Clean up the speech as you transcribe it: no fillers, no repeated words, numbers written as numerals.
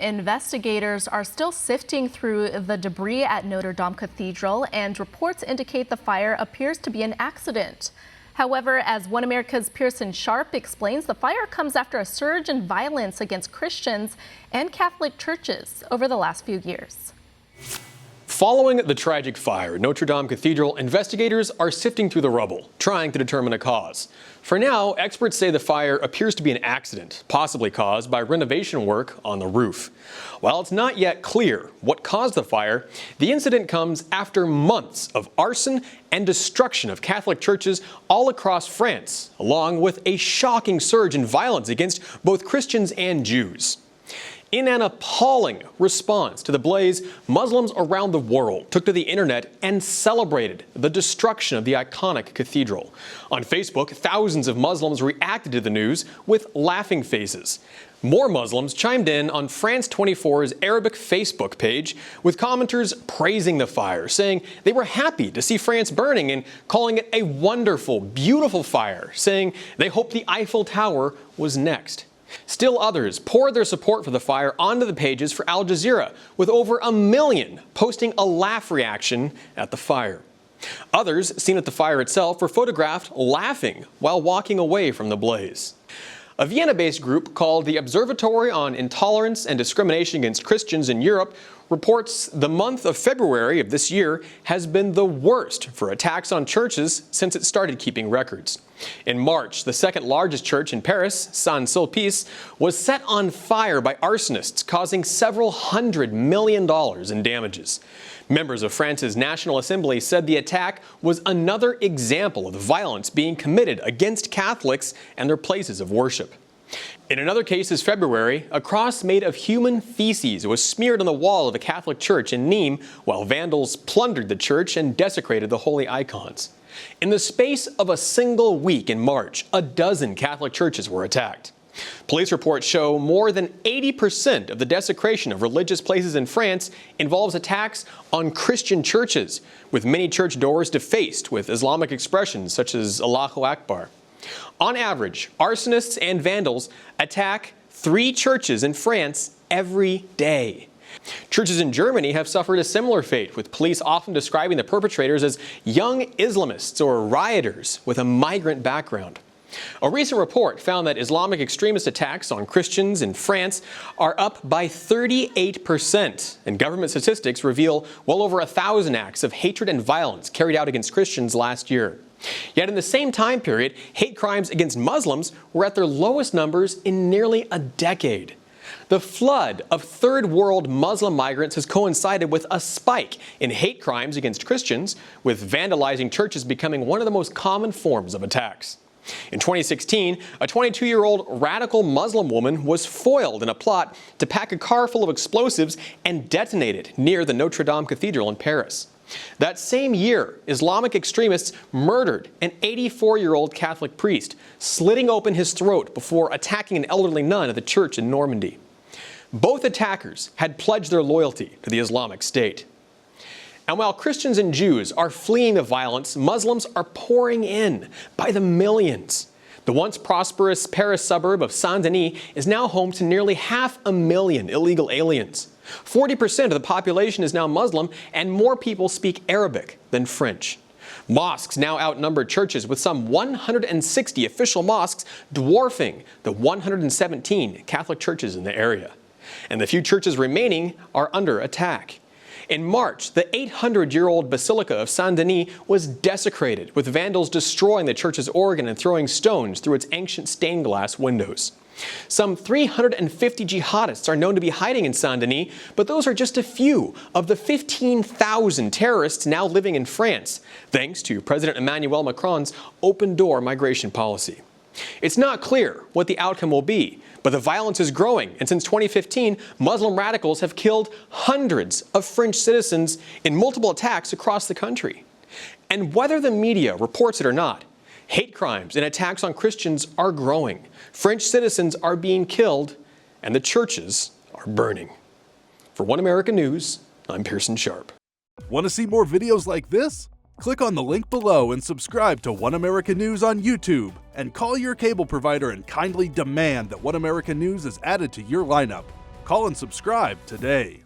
Investigators are still sifting through the debris at Notre Dame Cathedral, and reports indicate the fire appears to be an accident. However, as One America's Pearson explains, the fire comes after a surge in violence against Christians and Catholic churches over the last few years. Following the tragic fire at Notre Dame Cathedral, investigators are sifting through the rubble, trying to determine a cause. For now, experts say the fire appears to be an accident, possibly caused by renovation work on the roof. While it's not yet clear what caused the fire, the incident comes after months of arson and destruction of Catholic churches all across France, along with a shocking surge in violence against both Christians and Jews. In an appalling response to the blaze, Muslims around the world took to the internet and celebrated the destruction of the iconic cathedral. On Facebook, thousands of Muslims reacted to the news with laughing faces. More Muslims chimed in on France 24's Arabic Facebook page, with commenters praising the fire, saying they were happy to see France burning and calling it a wonderful, beautiful fire, saying they hoped the Eiffel Tower was next. Still others poured their support for the fire onto the pages for Al Jazeera, with over 1 million posting a laugh reaction at the fire. Others, seen at the fire itself, were photographed laughing while walking away from the blaze. A Vienna-based group called the Observatory on Intolerance and Discrimination Against Christians in Europe reports the month of February of this year has been the worst for attacks on churches since it started keeping records. In March, the second largest church in Paris, Saint-Sulpice, was set on fire by arsonists, causing several $100 million in damages. Members of France's National Assembly said the attack was another example of the violence being committed against Catholics and their places of worship. In another case this February, a cross made of human feces was smeared on the wall of a Catholic church in Nîmes while vandals plundered the church and desecrated the holy icons. In the space of a single week in March, a dozen Catholic churches were attacked. Police reports show more than 80% of the desecration of religious places in France involves attacks on Christian churches, with many church doors defaced with Islamic expressions such as Allahu Akbar. On average, arsonists and vandals attack 3 churches in France every day. Churches in Germany have suffered a similar fate, with police often describing the perpetrators as young Islamists or rioters with a migrant background. A recent report found that Islamic extremist attacks on Christians in France are up by 38%, and government statistics reveal well over 1,000 acts of hatred and violence carried out against Christians last year. Yet in the same time period, hate crimes against Muslims were at their lowest numbers in nearly a decade. The flood of third world Muslim migrants has coincided with a spike in hate crimes against Christians, with vandalizing churches becoming one of the most common forms of attacks. In 2016, a 22-year-old radical Muslim woman was foiled in a plot to pack a car full of explosives and detonate it near the Notre Dame Cathedral in Paris. That same year, Islamic extremists murdered an 84-year-old Catholic priest, slitting open his throat before attacking an elderly nun at the church in Normandy. Both attackers had pledged their loyalty to the Islamic State. And while Christians and Jews are fleeing the violence, Muslims are pouring in by the millions. The once prosperous Paris suburb of Saint-Denis is now home to nearly 500,000 illegal aliens. 40% of the population is now Muslim, and more people speak Arabic than French. Mosques now outnumber churches, with some 160 official mosques dwarfing the 117 Catholic churches in the area. And the few churches remaining are under attack. In March, the 800-year-old Basilica of Saint-Denis was desecrated, with vandals destroying the church's organ and throwing stones through its ancient stained glass windows. Some 350 jihadists are known to be hiding in Saint-Denis, but those are just a few of the 15,000 terrorists now living in France, thanks to President Emmanuel Macron's open-door migration policy. It's not clear what the outcome will be, but the violence is growing, and since 2015, Muslim radicals have killed hundreds of French citizens in multiple attacks across the country. And whether the media reports it or not, hate crimes and attacks on Christians are growing. French citizens are being killed, and the churches are burning. For One America News, I'm Pearson Sharp. Want to see more videos like this? Click on the link below and subscribe to One America News on YouTube, and call your cable provider and kindly demand that One America News is added to your lineup. Call and subscribe today.